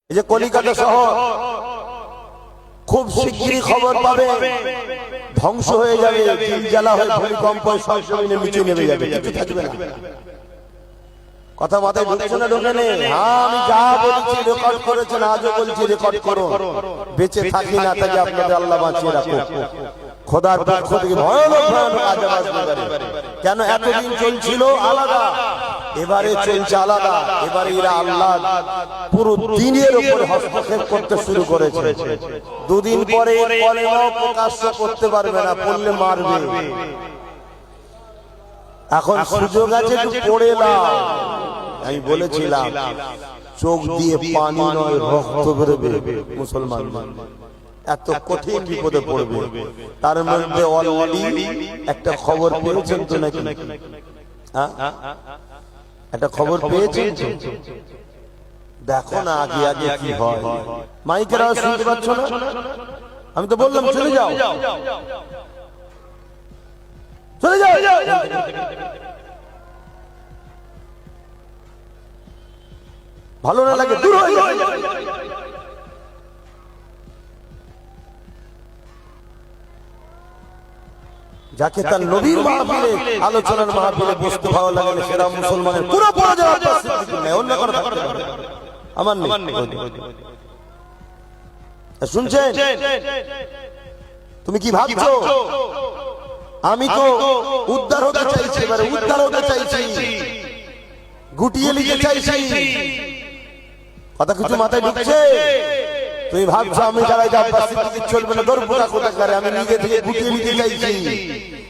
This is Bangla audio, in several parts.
এই যে কলিকাতা শহর খুব শিগগিরই খবর পাবে ধ্বংস হয়ে যাবে, জিলজালা হয়ে ভূমিকম্প সবজমিনের নিচে নেমে যাবে, কিছু থাকবে না। কথা মাথায় ঢুকছে না? ঢোকে নেই? হ্যাঁ, আমি যা বলছি রেকর্ড করেছেন, আজও বলছি রেকর্ড করো। বেঁচে থাকি না থাকি আপনাদের আল্লাহ বাঁচিয়ে রাখো। খোদার পক্ষ থেকে ভয়ানক ভয়ানক আযাব আসবে। কেন? এতদিন চলছিল আলাদা, এবারে চলছে আলাদা। এবারে এরা আল্লাহ পুরো দিনের উপর হস্তক্ষেপ করতে শুরু করেছে। দুদিন পরে কলেমাও প্রকাশ্য করতে পারবে না, পড়লে মারবে। এখন সুযোগ আছে, একটু পড়ে নাও। আমি বলেছিলাম চোখ দিয়ে পানি নয় রক্ত বেরোবে মুসলমান, এত কঠিন বিপদে পড়বে। তার মধ্যে অলরেডি একটা খবর পেয়েছেন তো নাকি? একটা খবর পেয়েছেন? দেখো না আগে আগে কি হয়। মাইকের আওয়াজ শুনতে পাচ্ছ না? আমি তো বললাম চলে যাও, চলে যাও। ভালো না লাগে দূর হয়ে যাও। যাকে তার নবীর মাহফিলে আলোচনার মাহফিলে বসতে ভালো লাগে না, সেরা মুসলমানের পুরো পরাজয় নেই। অন্য কথা আমার নেই। শুনছেন? তুমি কি ভাবছো? আমি তো উদ্ধার হতে চাইছি, এবারে উদ্ধার হতে চাইছি, গুটিয়ে নিতে চাইছি। কথা কিছু মাথায় ঢুকছে? তুমি ভাবছো আমি যারাই যাচ্ছি চলবে না, দরপুরা কোথা করে? আমি নিজে থেকে গুটিয়ে নিতে চাইছি।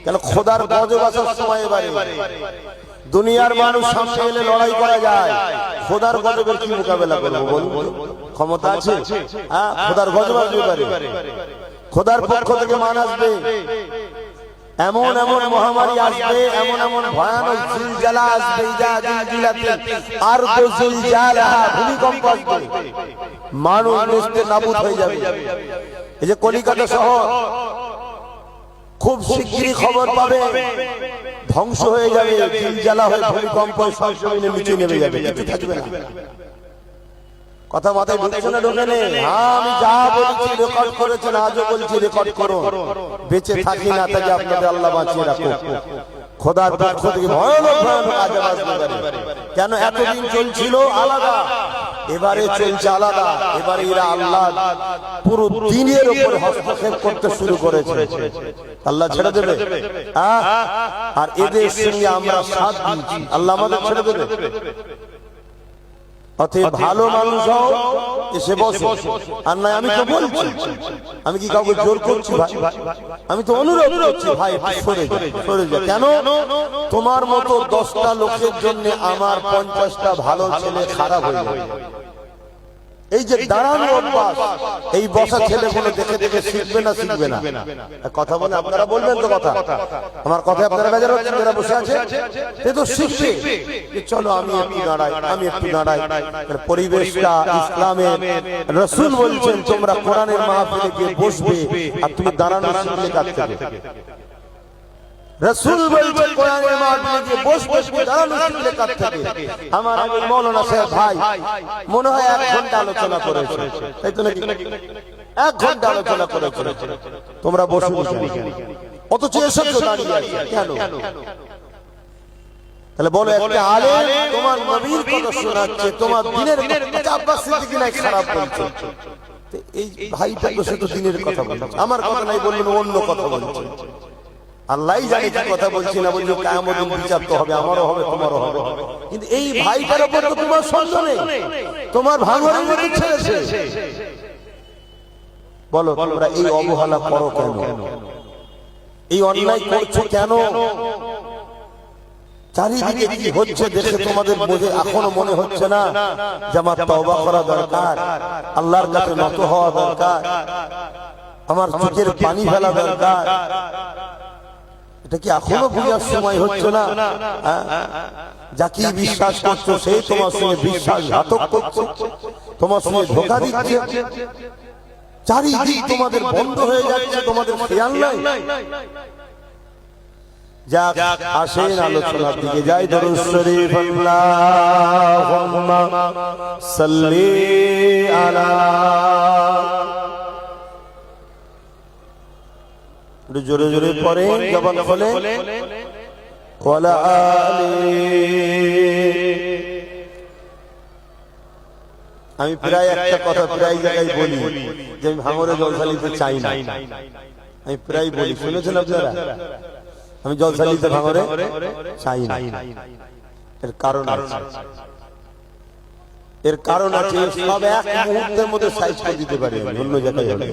কেন? খোদার গজব আসার সময় এবারে দুনিয়ার মানুষ সামনে এলে লড়াই করা যায়, খোদার গজবের কি মোকাবেলা করবো বলুন? ক্ষমতা আছে? হ্যাঁ, খোদার গজব আসবে এবারে, খোদার পক্ষ থেকে মান আসবে, এমন এমন মহামারী আসবে, এমন এমন ভয়ানক জিলজালা আসবে, আর জিলজালা ভূমিকম্প আসবে, মানুষ নিস্তে নাবুদ হয়ে যাবে। এই যে কলিকাতা শহর খুব শিগগিরই খবর পাবে ধ্বংস হয়ে যাবে, জিলজালা হয়ে ভূমিকম্প সবজমিনের নিচে নেমে যাবে, কিছু থাকবে না। কথা মাথায় ঢুকছে না? ঢোকে নেই? হ্যাঁ, আমি যা বলছি রেকর্ড করেছেন, আজও বলছি রেকর্ড করো। বেঁচে থাকি না থাকি আপনাদের আল্লাহ বাঁচিয়ে রাখো। খোদার পক্ষ থেকে ভয়ানক ভয়ানক আযাব আসবে। কেন? এতদিন চলছিল আলাদা, এবারে চলছে আলাদা। এবারে এরা আল্লাহ পুরো দিনের উপর হস্তক্ষেপ করতে শুরু করেছে। আল্লাহ ছেড়ে দেবে? আর এদের সঙ্গে আমরা সাথ দিচ্ছি, আল্লাহ আমাদের ছেড়ে দেবে? অতএব ভালো মানুষ হও, এসে বসো। আর নয় আমি তো বলছি, আমি কি কাউকে জোর করছি ভাই? আমি তো অনুরোধ করছি ভাই সরে যা, সরে যা। কেন? তোমার মতো 10টা লোকের জন্য আমার 50টা ভালো ছেলে খারাপ হয়ে যাবে। এই যে দাঁড়ানো অভ্যাস, এই বসা ছেলে বলে দেখে দেখে শিখবে না, শিখবে না। কথা বলে আপনারা বলবেন তো? কথা আমার কথা আপনারা বেজার হচ্ছেন যারা বসে আছে, সে তো শিখবে। চলো আমি একটু দাঁড়াই, আমি একটু দাঁড়াই। পরিবেশটা ইসলামের, রাসূল বলছেন তোমরা কোরআনের মাহফিলে গিয়ে বসবে, আর তুমি দাঁড়ানো শিখলে কাজ থেকে। রাসূল বলছেন কোরআনের মাহফিলে গিয়ে বসবে, দাঁড়ানো শিখলে কাজ থেকে। আমার আগে মাওলানা সাহেব ভাই মনে হয় 1 ঘন্টা আলোচনা করেছে, তাই তো নাকি? 1 ঘন্টা আলোচনা করেছে, তোমরা বসে বসে, অথচ এসব দাঁড়িয়ে আছে কেন? তাহলে বলো, একটা আলেম তোমার নবীর কথা শোনাচ্ছে, তোমার দিনের কথা, আব্বাস সিদ্দিকী নাই খারাপ বলছে, এই ভাইটা তো সে তো দিনের কথা বলছে, আমার কথা নাই বললেন, অন্য কথা বলছে। আল্লাহই জানে কি কথা বলছি না বলছি। কিয়ামতের দিন বিচার তো হবে, আমারও হবে, তোমারও হবে। কিন্তু এই ভাইটার উপর তো তোমার সন্দেহ নেই, তোমার ভাঙনের মধ্যে ছেড়েছে। বলো তোমরা এই অবহেলা করো কেন? এই অন্যায় করছো কেন? চারিদিকে কি হচ্ছে দেখে তোমাদের বোঝে এখনো মনে হচ্ছে না যে আমার তওবা করা দরকার, আল্লাহর কাছে নত হওয়া দরকার, আমার চোখের পানি ফেলা দরকার? এটা কি এখনো বুঝার সময় হচ্ছে না? যাকে বিশ্বাস করছো সেই তোমার সঙ্গে বিশ্বাসঘাতক করছে, তোমার সঙ্গে ধোঁকা দিচ্ছে, চারিদিক তোমাদের বন্ধ হয়ে যাচ্ছে, তোমাদের খেয়াল নাই। যাক আসেন আলোচনার দিকে যাই। দরুদ শরীফ আল্লাহুম্মা সাল্লি আলা, একটু জোরে জোরে পড়ে জবান খোলে, ওয়ালা আলি। আমি প্রায় একটা কথা প্রায় জায়গায় বলি যে আমি ভাঙড়ে জলসা নিতে চাই না, আমি প্রায় বলি, শুনেছেন আপনারা? আমি জলসা নিতে ভাঙড়ে চাই না। এর কারণ আছে, এর কারণ আছে। সব এক মুহূর্তের মধ্যে সাইজ করে দিতে পারি অন্য জায়গায় হলে।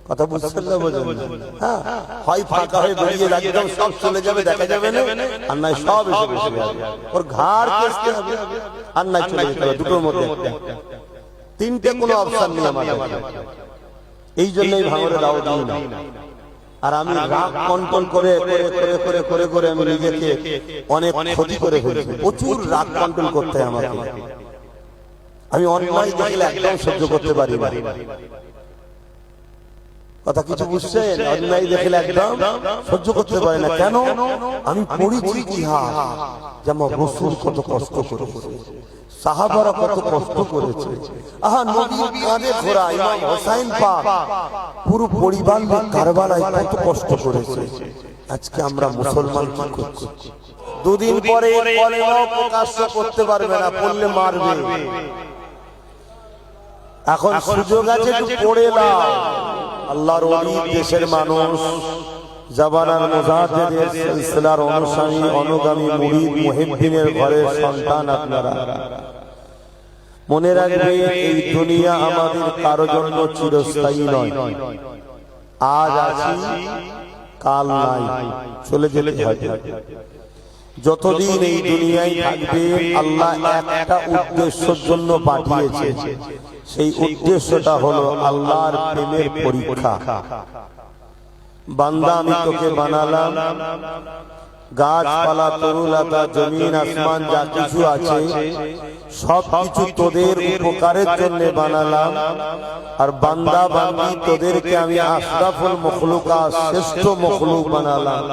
কথা বুঝছেন না? বোঝেন না? হ্যাঁ, হয় ফাঁকা হয়ে বেরিয়ে একদম সব চলে যাবে, দেখা যাবে না, আর নাই সব এসে বসে যাবে, ওর ঘাড় কেসতে হবে, আর নাই চলে যেতে হবে। দুটোর মধ্যে একটা, তিনটে কোনো অপশন নেই আমাদের। এই জন্যই ভাঙড়ে দাও দিই না। আর আমি রাগ কন্ট্রোল করে করে করে করে করে করে আমি নিজেকে অনেক ক্ষতি করে ফেলছি। প্রচুর রাগ কন্ট্রোল করতে হয় আমাকে। আমি অন্যায় দেখলে একদম সহ্য করতে পারি না। কথা কিছু বুঝছেন? অন্যায় দেখলে একদম সহ্য করতে পারি না। কেন? আমি পড়েছি ইতিহাস, যেমন রাসূল কত কষ্ট করেছে, সাহাবারা কত কষ্ট করেছে। আহা, নবীর কাঁধে ঘোড়া ইমাম হোসেন পাক পুরো পরিবার নিয়ে কারবালায় কত কষ্ট করেছে। আজকে আমরা মুসলমান কি করছি? দুদিন পরে কলেমাও প্রকাশ করতে পারবে না, পড়লে মারবে। এখন সুযোগ আছে, একটু পড়ে নাও। আল্লাহর ওলি, দেশের মানুষ, জাবানার মুজাহিদের সিলসিলার অনুসারী, অনুগামী, মুরিদ, মুহিদ্দিনের ঘরের সন্তান আপনারা মনে রাখবে, এই দুনিয়া আমাদের কারো জন্য চিরস্থায়ী নয়। আজ আছি, কাল নাই, চলে যেতে হবে। যতদিন এই দুনিয়ায় থাকবে, আল্লাহ একটা উদ্দেশ্যের জন্য পাঠিয়েছে। সেই উদ্দেশ্যটা হলো আল্লাহর প্রেমের পরীক্ষা। বান্দা, আমি তোকে বানালাম, গাছপালা, তরুলতা, জমিন, আসমান যা কিছু আছে সব কিছু তোদের উপকারের জন্য বানালাম। আর বান্দা বান্দি তোদেরকে আমি আশরাফুল মখলুকাত, শ্রেষ্ঠ মখলুক বানালাম।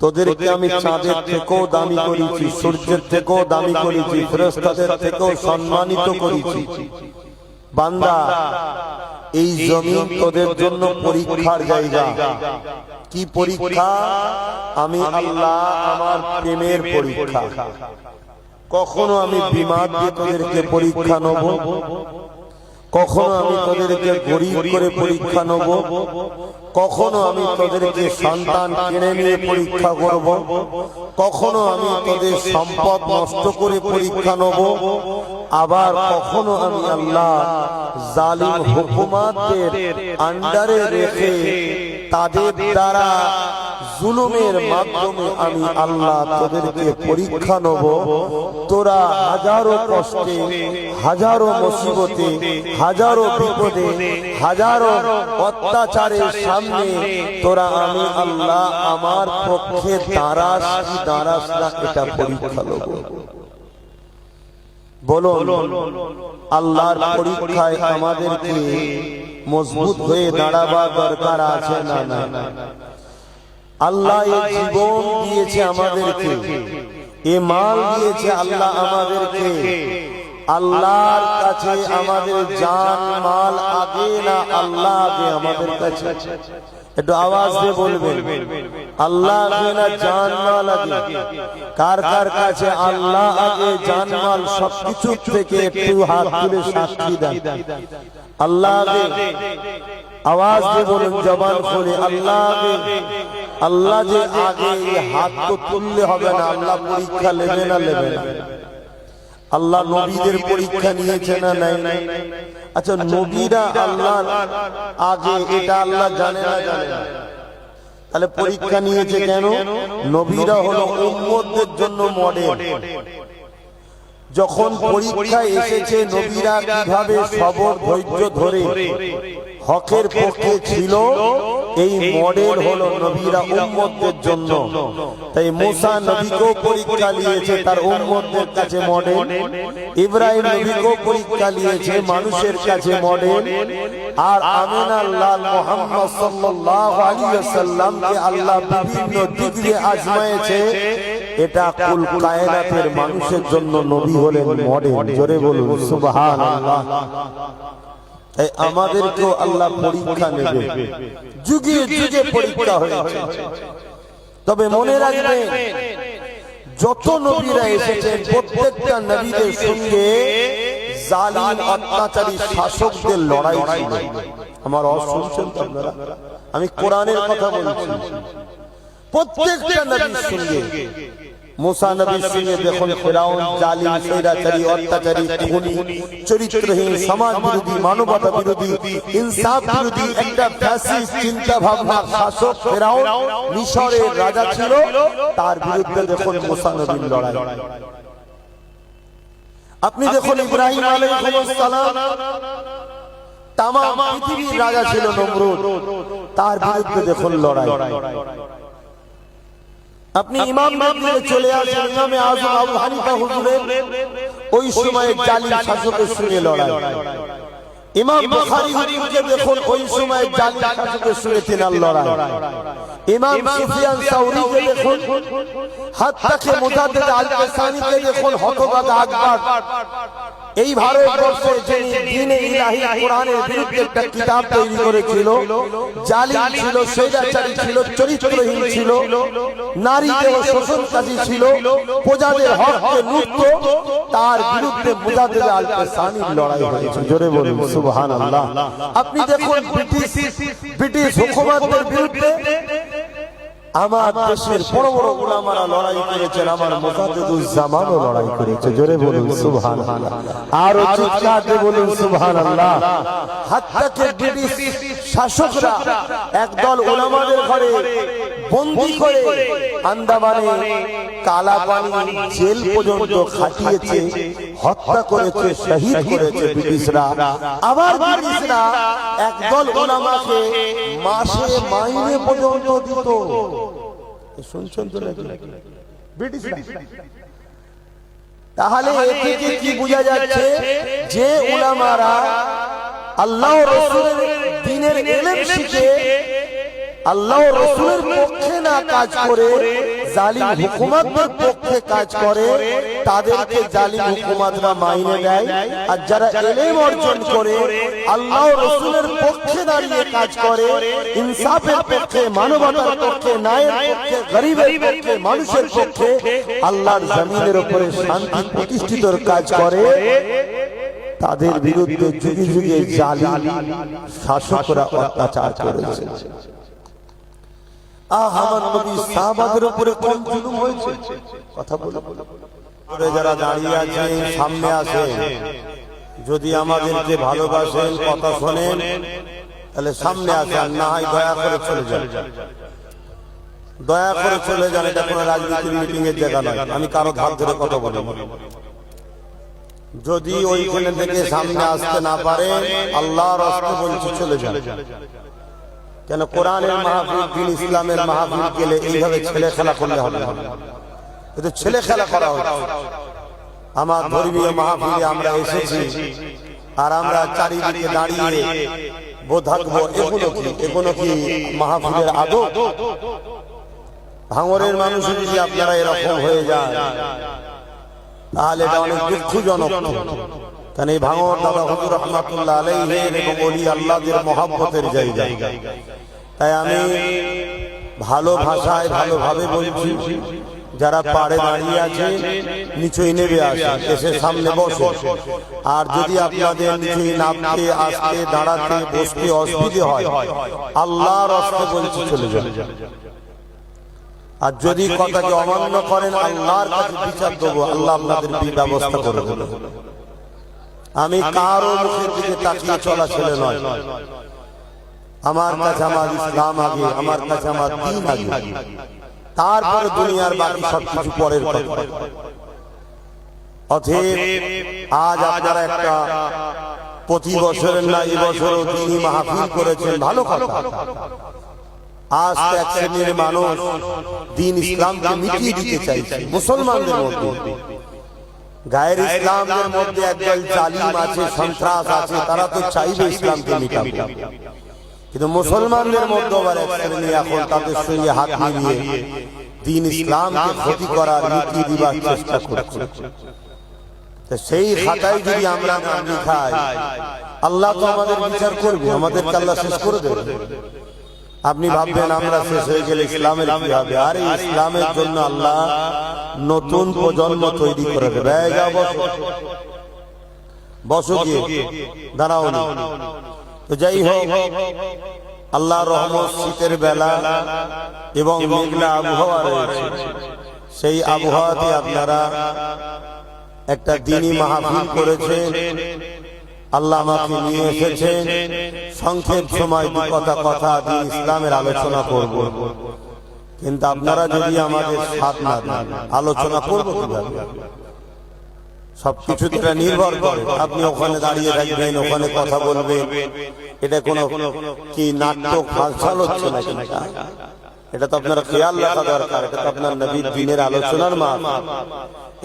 তোদেরকে আমি চাঁদের থেকেও দামি করেছি, সূর্যের থেকেও দামি করেছি, ফেরেশতাদের থেকেও সম্মানিত করেছি। বান্দা, এই জমিন তোদের জন্য পরীক্ষার জায়গা। কি পরীক্ষা? আমি আল্লাহ আমার প্রেমের পরীক্ষা। কখনো আমি বিমার দিয়ে তোদেরকে পরীক্ষা নেব, কখনো আমি তোদেরকে গরিব করে পরীক্ষা নেব, কখনো আমি তোদেরকে সন্তান কিনে নিয়ে পরীক্ষা করব, কখনো আমি তোদের সম্পদ নষ্ট করে পরীক্ষা নেব, আবার কখনো আমি আল্লাহ জালিম হুকুমাতদের আন্ডারে রেখে তাদের দ্বারা জুলুমের মাধ্যমে আমি আল্লাহ তোদেরকে পরীক্ষা নেব। তোরা হাজারো কষ্টে, হাজারো মুসিবতে, হাজারো বিপদে, হাজারো অত্যাচারের সামনে তোরা আমি আল্লাহ আমার পক্ষে দাঁড়াস কি দাঁড়াস না, এটা পরীক্ষা নেব। বলুন, আল্লাহর পরীক্ষায় আমাদেরকে মজবুত হয়ে দাঁড়াবার দরকার আছে না? না, আল্লাহ এই জীবন দিয়েছে আমাদেরকে, এ মাল দিয়েছে আল্লাহ আমাদেরকে। আল্লাহর কাছে আমাদের জান মাল আগে না আল্লাহ আগে আমাদের কাছে? একটু আওয়াজ দিয়ে বলবেন, আল্লাহ আগে না জান মাল আগে? কার কার কাছে আল্লাহ আগে, জান মাল সবকিছু থেকে? একটু হাত তুলে সাক্ষী দেন। আল্লাহ আগে? আওয়াজ দিয়ে বলুন, জবান খুলে, আল্লাহ আগে। আল্লাহ যে আগে, হাত তো তুললে হবে না। আল্লাহ পরীক্ষা নেবে না? নেবে না। আল্লাহ নবীদের পরীক্ষা নিয়েছে না? নাই। আচ্ছা, নবীরা আল্লাহ আগে, এটা আল্লাহ জানে না? জানে না। তাহলে পরীক্ষা নিয়েছে কেন? নবীরা হলো উম্মতদের জন্য মডেল। যখন পরীক্ষা এসেছে, নবীরা কিভাবে সবর ধৈর্য ধরে হকের পক্ষে ছিল, এই মডেল হলো নবীরা উম্মতদের জন্য। তাই মুসা নবীকেও পরীক্ষা নিয়েছে তার উম্মতদের কাছে মডেল, ইব্রাহিম নবীকেও পরীক্ষা নিয়েছে মানুষের কাছে মডেল, আর আমিনার লাল মুহাম্মদ সাল্লাল্লাহু আলাইহি ওয়াসাল্লামকে আল্লাহ বিভিন্ন দিক দিয়ে আজমায়েছে। এটা কুল কায়নাতের মানুষের জন্য নবী হলেন মডেল। জোরে বলুন সুবহানাল্লাহ। আমাদেরকেও আল্লাহ পরীক্ষা নেবে, যুগে যুগে পরীক্ষা হয়েছে। তবে মনে রাখবেন যত নবীরা এসেছেন প্রত্যেকটা নবীদের সঙ্গে জালিম অত্যাচারী শাসকদের লড়াই ছিল। আমার শুনছেন তো আপনারা? আমি কোরআনের কথা বলছি। প্রত্যেকটা নবীর সঙ্গে, মুসা নবীর সঙ্গে দেখুন ফিরাউন জালিম স্বৈরাচারী অত্যাচারী খুনি চরিত্রহীন সমাজ বিরোধী মানবতা বিরোধী ইনসাফ বিরোধী একটা ফ্যাসিস্ট চিন্তা ভাবনার শাসক ফিরাউন মিশরের রাজা ছিল, তার বিরুদ্ধে দেখুন মুসা নবীর লড়াই। আপনি দেখুন ইব্রাহিম আলাইহিস সালাম তামাম পৃথিবীর রাজা ছিল নমরুদ, তার বিরুদ্ধে দেখুন লড়াই। আপনি ইমাম মাহদির চলে আসেন, ইমামে আযম আবু হানিফা হুজুরের ওই সময়ে জালিম শাসকের সঙ্গে লড়াই। ইমাম বুখারী হুজুরকে দেখুন ওই সময়ে জালিম শাসকের সঙ্গে তিনার লড়াই। ইমাম সুফিয়ান সাউরীকে দেখুন, হাত্তাকে মুজাদ্দিদ আল-কাসানিকে দেখুন, হতভাগা আকবর এই ভারতবর্ষে যিনি দ্বীনে ইলাহি কোরআনের বিরুদ্ধে একটা কিতাব তৈরি করেছিল, জালিম ছিল, স্বৈরাচারী ছিল, চরিত্রহীন ছিল, নারীদের শোষণকারী ছিল, প্রজাদের হককে লুটতো, তার বিরুদ্ধে মুজাদ্দিদ আল-কাসানির লড়াই হয়েছে। জোরে বলুন সুবহানাল্লাহ। আপনি দেখুন ব্রিটিশ হুকুমতের বিরুদ্ধে আমার দেশের বড় বড় উলামারা লড়াই করেছেন, আমার মুজাদ্দিদুজ্জামানও লড়াই করেছে। জোরে বলুন সুবহানাল্লাহ। আর চিৎকার দিয়ে বলুন সুবহানাল্লাহ। হাত্তাকে ব্রিটিশ শাসকরা একদল উলামাদের ঘরে বন্দী করে আন্দামানে কালা পানি জেল পর্যন্ত খাটিয়েছে, হত্যা করেছে, শহীদ করেছে ব্রিটিশরা। আবার ব্রিটিশরা একদল উলামাকে মাসে মাইনে পর্যন্ত দিত। শুনছেন তো নাকি ব্রিটিশরা? তাহলে এ থেকে কি বোঝা যাচ্ছে যে উলামারা আল্লাহ রাসূলের দ্বীনের ইলম শিখে আল্লাহ রাসূলের পক্ষে না কাজ করে জালিম হুকুমতের পক্ষে কাজ করে, তাদেরকে জালিম হুকুমতরা মাইনে দেয়। আর যারা ইলম অর্জন করে আল্লাহ রাসূলের পক্ষে দাঁড়িয়ে কাজ করে, ইনসাফের পক্ষে, মানবতার পক্ষে, ন্যায়ের পক্ষে, গরিবের পক্ষে, মানুষের পক্ষে, আল্লাহর জমিনের উপরে শান্তি প্রতিষ্ঠিতর কাজ করে, তাদের বিরুদ্ধে যুগে যুগে জালিম শাসকরা অত্যাচার করেছে। আমার নবী সাহাবাদের উপরে কোন জুলুম হয়েছে? কথা বলে যারা দাঁড়িয়ে আছেন সামনে আসেন, যদি আমাদেরকে ভালোবাসেন, কথা শোনেন, তাহলে সামনে আসেন, না হয় দয়া করে চলে যান। দয়া করে চলে যান, এটা কোনো রাজনীতির মিটিং এর জায়গা নয়। আমি কারো ধার ধরে কথা বলি। যদি ওইখানে থেকে সামনে আসতে না পারেন, আল্লাহর রাস্তা বলছি চলে যান। কেন কোরআনের মাহফিল, দ্বীন ইসলামের মাহফিল গেলে এইভাবে ছেলে খেলা করলে হবে না। এটা ছেলে খেলা করা হচ্ছে। আমার ধর্মীয় মাহফিলে আমরা এসেছি, আর আমরা চারিদিকে দাঁড়িয়ে বোধাকবো, এগুলো কি মাহফিলের আদব? ভাঙরের মানুষ যদি আপনারা এরকম হয়ে যায়, তাহলে এটা অনেক দুঃখজনক। কারণ এই ভাঙর দাদা হুজুর রহমাতুল্লাহ আলাইহি এবং ওলি আল্লাহদের মহব্বতের জায়গা। তাই আমি ভালো ভাষায় ভালোভাবে বলছি, যারা পাড়ে দাঁড়িয়ে আছে নিচুই নেমে আসেন, এসে সামনে বসে। আর যদি আপনাদের নিচুই নামতে, আসতে, দাঁড়াতে, বসতে অসুবিধে হয়, আল্লাহর রাস্তায় বলছি চলে যান। আর যদি কথাকে অমান্য করেন, আল্লাহর কাছে বিচার দেবো, আল্লাহ আপনাদের ব্যবস্থা করে দেবে। আমি কারো মুখের দিকে তাকিয়ে চলা ছেলে নয়। আমার কাছে আমার ইসলাম আগে, আমার কাছে আমার দ্বীন আগে, তারপরে দুনিয়ার বাকি সবকিছু পরের কথা। অতএব আজ আপনারা একটা প্রতি বছরের না এই বছরও দ্বীনি মাহফিল করেছেন, ভালো কথা। আজ এক শ্রেণীর মানুষ দিন ইসলামকে মিটিয়ে দিতে চাইছে মুসলমানদের মধ্যে। গায়ের ইসলামের মধ্যে একদল জালিম আছে, সন্ত্রাস আছে, তারা তো চাইবে ইসলামকে মিটাবে, কিন্তু মুসলমানদের মধ্যে আবার এক শ্রেণী এখন তাদের সঙ্গে হাত মিলিয়ে দিন ইসলামকে ক্ষতি করার মিটিয়ে দিবার চেষ্টা করছে। সেই খাতায় যদি আমরা নাম লিখাই, আল্লাহ তো আমাদের বিচার করবে, আমাদেরকে আল্লাহ শেষ করে দেবে। আপনি ভাববেন আমরা শেষ হয়ে গেলে ইসলামের কি হবে? আর ইসলামের জন্য আল্লাহ নতুন প্রজন্ম তৈরি করে দেবে। বসো গিয়ে, দাঁড়াও না। তো যাই হোক, আল্লাহ রহমত, শীতের বেলা এবং মেঘলা আবহাওয়া রয়েছে। সেই আবহাওয়াতে আপনারা একটা দিনই মাহফিল করেছেন, আল্লাহ আমাকে নিয়ে এসেছেন। সংক্ষেপ সময় দু কথা দিন ইসলামের আলোচনা করব, কিন্তু আপনারা যদি আমাদের সাথ না দেন আলোচনা করব কিভাবে? সবকিছু এটা নির্ভর করে। আপনি ওখানে দাঁড়িয়ে থাকবেন, ওখানে কথা বলবেন, এটা কোনো কি নাটক ফালসাল হচ্ছে না? এটা তো আপনারা খেয়াল রাখা দরকার। এটা তো আপনার নবীর দ্বীনের আলোচনার মাহফিল।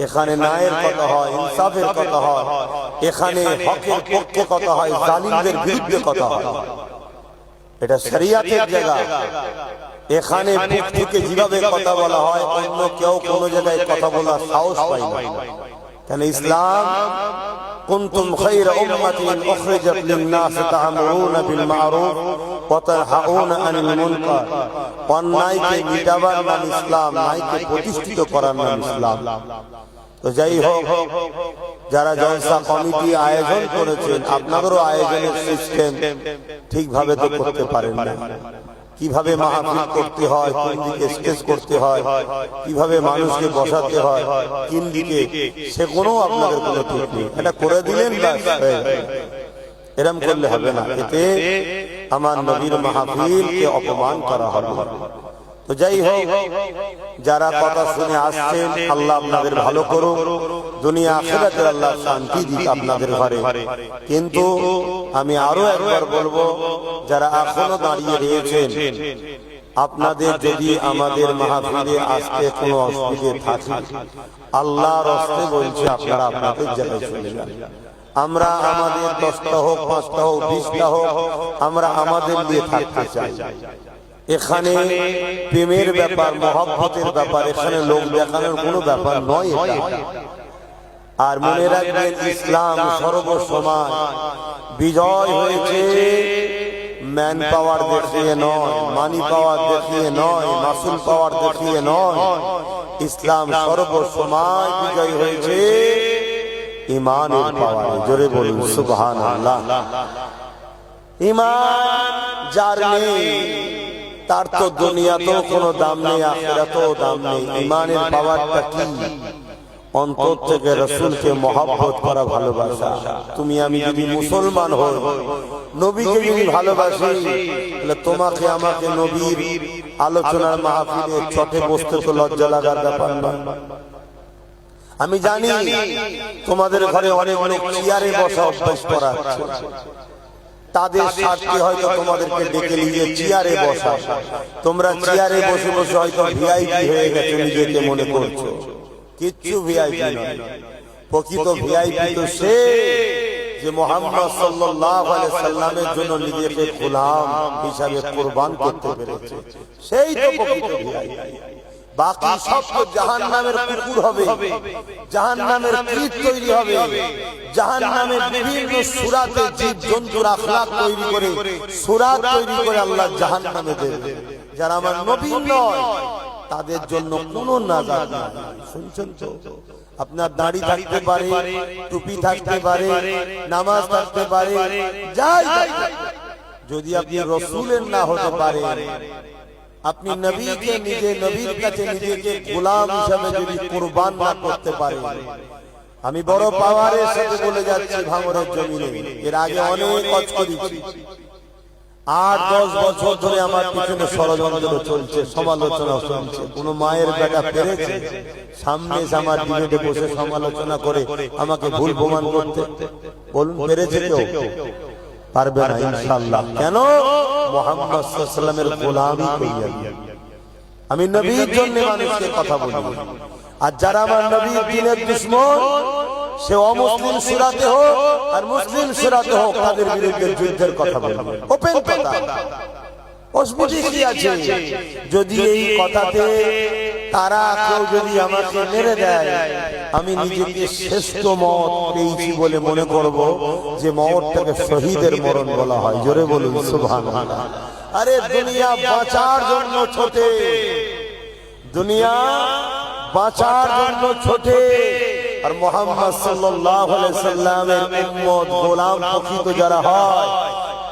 এখানে ন্যায়ের কথা হয়, ইনসাফের কথা হয়, এখানে হকের পক্ষে কথা হয়, জালিমদের বিরুদ্ধে কথা হয়। এটা শরিয়াতের জায়গা। এখানে বুক থেকে যেভাবে কথা বলা হয়, অন্য কেউ কোনো জায়গায় কথা বলার সাহস পায় না। কেন ইসলাম কুনতুম খায়রা উম্মাতিন উখরিজাত লিন-নাস তা'মুরুনা বিল মা'রুফ ওয়া তানহাউনা আনিল মুনকার। অন্যায়কে মিটাবার নাম ইসলাম, ন্যায়কে প্রতিষ্ঠিত করার নাম ইসলাম। তো যাই হোক, যারা জলসা কমিটি আয়োজন করেছেন, আপনাদেরও আয়োজনের সিস্টেম ঠিকভাবে তো করতে পারেন না। কিভাবে মাহফিল করতে হয়, কোন দিকে স্টেজ করতে হয়, কিভাবে মানুষকে বসাতে হয়, কোন দিকে, সে কোনো আপনাদের কোনো ঠিক নেই। এটা করে দিলেন, এরম করলে হবে না। এতে আমার নবীর মাহফিলকে অপমান করা হবে। তো যাই হোক, যারা কথা শুনে আসছেন, আল্লাহ আপনাদের ভালো করুক, দুনিয়া আখিরাতে আল্লাহ শান্তি দিক আপনাদের ঘরে। কিন্তু আমি আরো একবার বলবো, যারা এখনো দাঁড়িয়ে রয়েছেন, আপনাদের যদি আমাদের মাহফিলে আসতে কোনো অসুবিধা থাকে, আল্লাহর রাস্তে বলছে আপনারা আপনাদের জায়গায় চলে যান। আমরা আমাদের 10টা হোক, 5টা হোক, 20টা হোক, আমরা আমাদের নিয়ে থাকতে চাই। এখানে প্রেমের ব্যাপার, মহব্বতের ব্যাপার, এখানে লোক দেখানোর কোনো ব্যাপার নয় এটা। আর মনে রাখবেন, ইসলাম সর্বসময় বিজয় হয়েছে ম্যান পাওয়ার দেখিয়ে নয়, মানি পাওয়ার দেখিয়ে নয়, মাসুল পাওয়ার দেখিয়ে নয়। ইসলাম সর্বসময় বিজয় হয়েছে ঈমানের পাওয়ারে। জোরে বলুন সুবহানাল্লাহ। ঈমান যার নেই, তার তো দুনিয়াতেও কোনো দাম নেই, আখিরাতেও দাম নেই। ঈমানের পাওয়ারটা কি? অন্তর থেকে রাসূলকে মহব্বত করা, ভালোবাসা। তুমি আমি যদি মুসলমান হই, নবীকে যদি ভালোবাসি, তাহলে তোমাকে আমাকে নবীর আলোচনার মাহফিলে চটে বসতে তো লজ্জা লাগার ব্যাপার নয়। আমি জানি তোমাদের ঘরে অনেক অনেক চেয়ারে বসা অভ্যাস করা আছে, তাদের স্বার্থে হয়তো তোমাদেরকে ডেকে নিয়ে চেয়ারে বসা। তোমরা চেয়ারে বসে বসে হয়তো ভিআইপি হয়ে গেছে, নিজেকে মনে করছো। কিচ্ছু ভিআইপি নয়। প্রকৃত ভিআইপি তো সে যে মুহাম্মদ সাল্লাল্লাহু আলাইহি সাল্লামের জন্য নিজেকে গোলাম হিসাবে কুরবান করতে পেরেছে, সেই তো প্রকৃত ভিআইপি। বাকি সব তো জাহান্নামের কুকুর হবে, জাহান্নামের কীট তৈরি হবে, জাহান্নামের বিভিন্ন সূরাতে জীব জন্তুর আখলাক তৈরি করে, সূরাত তৈরি করে আল্লাহ জাহান্নামে দেবে। যারা আমার নবী নয়, তাদের জন্য কোনো নাজাত নাই। শুনছেন তো? আপনার দাড়ি থাকতে পারে, টুপি থাকতে পারে, নামাজ থাকতে পারে, যাই যদি আপনি রাসূলের না হতে পারে, আপনি নবীকে নিজে, নবীর কাছে নিজেকে গোলাম হিসাবে যদি কুরবান না করতে পারেন, আমি বড় পাওয়ারের সাথে বলে যাচ্ছি ভাঙড়ের জমিনে, এর আগে অনেক কাজ করেছি। 8-10 বছর ধরে আমার পিছনে ষড়যন্ত্র চলছে, সমালোচনা চলছে। কোন মায়ের বেটা পেরেছে সামনে আমার ডিবেটে বসে সমালোচনা করে আমাকে ভুল প্রমাণ করতে? বলুন, পেরেছে কেউ? পারবে না ইনশাআল্লাহ। কেন? মুহাম্মদ সাল্লাল্লাহু আলাইহি ওয়াসাল্লামের গোলামি করিয়া। আমি নবীর জন্য মানুষকে কথা বলি, আর যারা আমার নবীর দ্বীনের দুশমন, সে অমুসলিম সুরাতে হোক আর মুসলিম সুরাতে হোক, তাদের বিরুদ্ধে যুদ্ধের কথা বলবে। ওপেন কথা, অসুবিধা কি আছে? যদি এই কথাতে তারা কেউ যদি আমাকে মেরে দেয়, আমি নিজেকে শ্রেষ্ঠ মত পেয়েছি বলে মনে করব, যে মরটাকে শহীদের মরণ বলা হয়। জোরে বলুন সুবহানাল্লাহ। আরে দুনিয়া বাঁচার জন্য ছোটে, দুনিয়া বাঁচার জন্য ছোটে, আর মুহাম্মদ সাল্লাল্লাহু আলাইহি সাল্লামের উম্মত গোলাম প্রকৃত যারা হয়,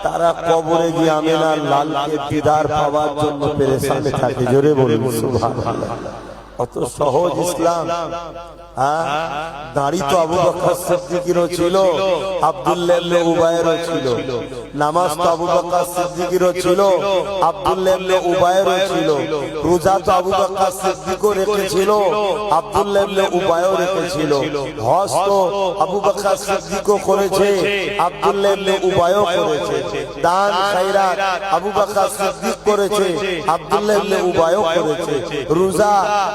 তারা কবরে গিয়ে আমিনার লালকে দিদার পাওয়ার জন্য পেরেশানে থাকে। জোরে বলুন সুবহানাল্লাহ। কত সহজ ইসলাম। দাড়ি তো আবু বকর সিদ্দিকেরও ছিল, আব্দুল্লাহ ইবনে উবায়েরও ছিল। নামাজ তো আবু বকর সিদ্দিকেরও ছিল, আব্দুল্লাহ ইবনে উবায়েরও ছিল। রোজা তো আবু বকর সিদ্দিকও রেখেছিল, আব্দুল্লাহ ইবনে উবায়েরও রেখেছিল। হজ তো আবু বকর সিদ্দিকও করেছে, আব্দুল্লাহ ইবনে উবায়েরও করেছে। দান খায়রাত আবু বকর সিদ্দিক করেছে, আব্দুল্লাহ ইবনে উবায়েরও করেছে। রোজা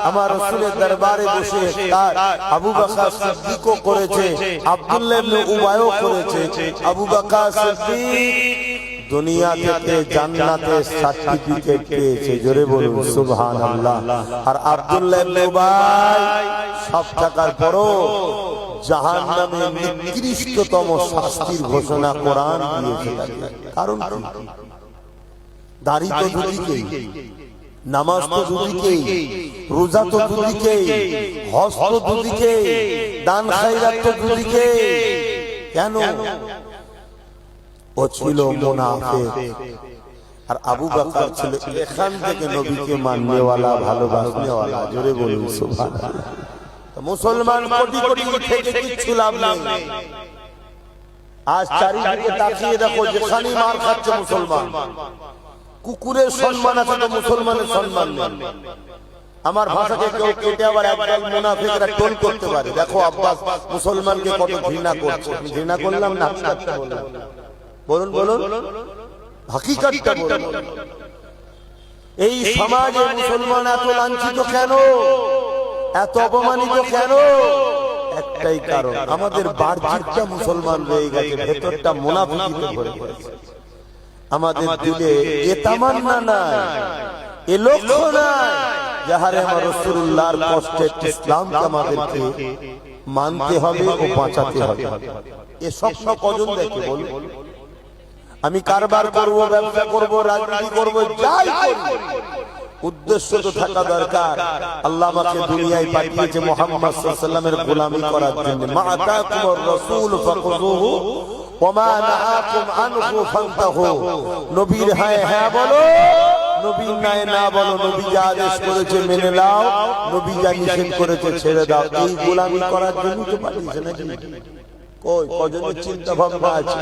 আমার রাসূলের দরবারে বসে ইফতার আবু বকর সিদ্দিকও করেছে, আব্দুল্লাহ ইবনে উবায়েরও করেছে। আবু বকর সিদ্দিক দুনিয়া থেকে জান্নাতের সার্টিফিকেট পেয়েছে। জোরে বলুন সুবহানাল্লাহ। আর আব্দুল্লাহ ইবনে উবাই সব থাকার পরও জাহান্নামে নিকৃষ্টতম শাস্তির ঘোষণা কোরআন দিয়েছে। কারণ দাড়ি তো দুদিকেই, নামাজ তো দুদিকেই, রোজা তো দুদিকেই, হজ তো দুদিকেই, দান খায়রাত তো দুদিকেই। কেন? ও ছিল মুনাফিক, আর আবু বকর ছিল এখান থেকে নবীকে মাননেওয়ালা, ভালোবাসনেওয়ালা। জোরে বলুন সুবহানাল্লাহ। মুসলমান কোটি কোটি থেকে কিচ্ছু লাভ নেই। আজ চারিদিকে তাকিয়ে দেখো, যেখানে মার খাচ্ছে মুসলমান। কুকুরের সম্মান আছে তো মুসলমানের সম্মান নেই। আমার ভাষাকে কেউ কেটে আবার একদল মুনাফিকরা টোল করতে পারে। দেখো আব্বাস মুসলমানকে কত ঘৃণা করছে। ঘৃণা করলাম না, হাকিকতটা বললাম। বলুন বলুন, হাকিকতটা বলুন। এই সমাজে মুসলমান এত লাঞ্ছিত কেন, এত অপমানিত কেন? একটাই কারণ, আমাদের বাহ্যিকটা মুসলমান রয়ে গেছে, ভেতরটা মুনাফিকিতে ভরে গেছে। আমাদের দিলে এ তামান্না নাই, এ লক্ষ্য নাই, যাহারে আমার রাসূলুল্লাহর কষ্টে ইসলামকে আমাদেরকে মানতে হবে ও বাঁচাতে হবে। এ স্বপ্ন কজন দেখে বল? আমি কারবার করব, ব্যবসা করব, রাজনীতি করব, যাই করি, উদ্দেশ্য তো থাকা দরকার। আল্লাহ আমাকে দুনিয়ায় পাঠিয়েছে মুহাম্মদ সাল্লাল্লাহু আলাইহি ওয়াসাল্লামের গোলামি করার জন্য। মা আতাকুমুর রাসূল ফাখুযুহু ওয়া মা নাহাকুম আনহু ফান্তাহু। নবীর হ্যাঁ হ্যাঁ বলো, নবীর নাই না বলো। নবী যা আদেশ করেছে মেনে নাও, নবী যা নিষেধ করেছে ছেড়ে দাও। এই গোলামি করার জন্য তো পাঠিয়েছে নাকি? কই কজনের চিন্তা ভাবনা আছে?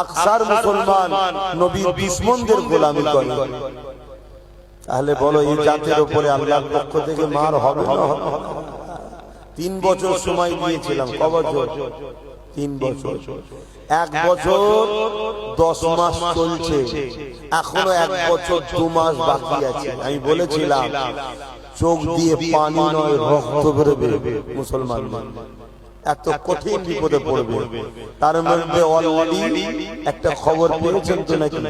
আকসার মুসলমান নবীর দুশমনদের গোলামি করে। তাহলে বলো, এই জাতির উপরে আল্লাহর পক্ষ থেকে মার হবে না? 3 বছর সময় দিয়েছিলাম। ক বছর? 3 বছর। 1 বছর 10 মাস চলছে, এখনো 1 বছর 2 মাস বাকি আছে। আমি বলেছিলাম চোখ দিয়ে পানি নয় রক্ত বেরোবে মুসলমান, এত কঠিন বিপদে পড়বে। তার মধ্যে অলরেডি একটা খবর পেয়েছেন তো নাকি?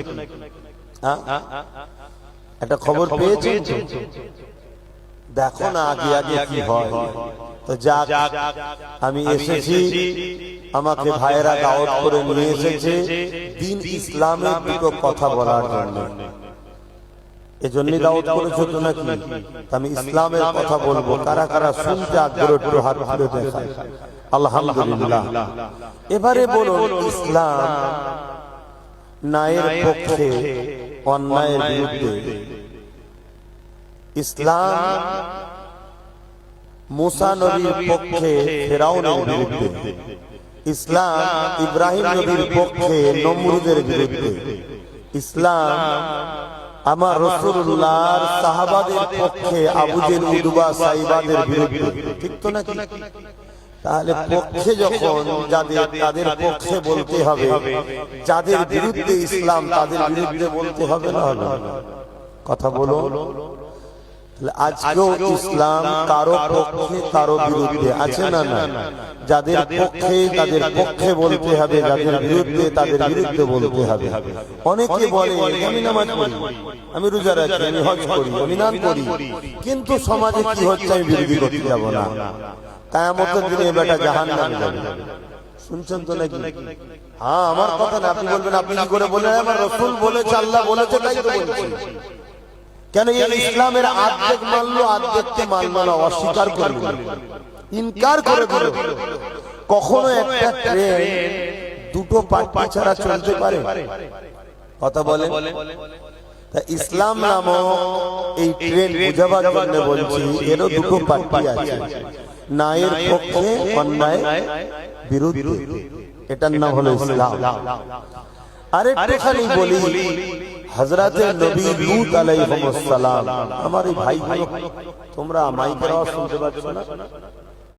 একটা খবর পেয়েছেন তো? দেখো না আগে আগে কি হয়। তো যাক, আমি এসেছি, আমাকে ভাইয়েরা দাওয়াত করে নিয়ে এসেছে দ্বীন ইসলামের দুটো কথা বলার জন্য। এজন্যই দাওয়াত করেছো তো নাকি? আমি ইসলামের কথা বলবো। কারা কারা শুনতে আগ্রহ একটু হাত তুলে দেখায়। আলহামদুলিল্লাহ। এবারে বলুন, ইসলাম ন্যায়ের পক্ষে, অন্যায়ের বিরুদ্ধে। ইসলাম মুসা নবীর পক্ষে, ফেরাউনের বিরুদ্ধে। ইসলাম ইব্রাহিম নবীর পক্ষে, নমরুদের বিরুদ্ধে। ইসলাম আমার রাসূলুল্লাহর সাহাবাদের পক্ষে, আবু জেহেল উতবা সাইবাদের বিরুদ্ধে। ঠিক তো নাকি? তাহলে পক্ষে যখন যাদের তাদের পক্ষে বলতে হবে, যাদের বিরুদ্ধে ইসলাম তাদের বিরুদ্ধে বলতে হবে না? হবে কথা বলো। আজকেও ইসলাম কারো পক্ষে কারো বিরুদ্ধে আছে না? না। যাদের পক্ষে তাদের পক্ষে বলতে হবে, যাদের বিরুদ্ধে তাদের বিরুদ্ধে বলতে হবে। অনেকে বলে আমি নামাজ পড়ি, আমি রোজা রাখি, আমি হজ করি, আমি দান করি, কিন্তু সমাজে কি হচ্ছে আমি বিরোধী করতে যাব না। কিয়ামতের দিনে বেটা জাহান্নামে যাবে। শুনছেন তো নাকি? হ্যাঁ, আমার কথা না, আপনি বলবেন আপনি কি করে বলেন? আমার রাসূল বলেছে, আল্লাহ বলেছে, তাই তো বলছি। কেন এই ইসলামের আর্ধেক মানলো, আর্ধেককে মানলো না, অস্বীকার করলো, ইনকার করে দিল। কখনো একটা ট্রেন দুটো পাট্টি ছাড়া চলতে পারে? কথা বলে। তা ইসলাম নামক এই ট্রেন বুঝাবার জন্য বলছি, এরও দুটো পাট্টি আছে, ন্যায়ের পক্ষে, অন্যায় বিরুদ্ধে। এটার নাম হলো ইসলাম। আরেকটুখানি বলি, হযরতে নবী লূত আলাইহিস সালাম, আমার এই ভাইগুলো, তোমরা মাইকের আওয়াজ শুনতে পাচ্ছ না?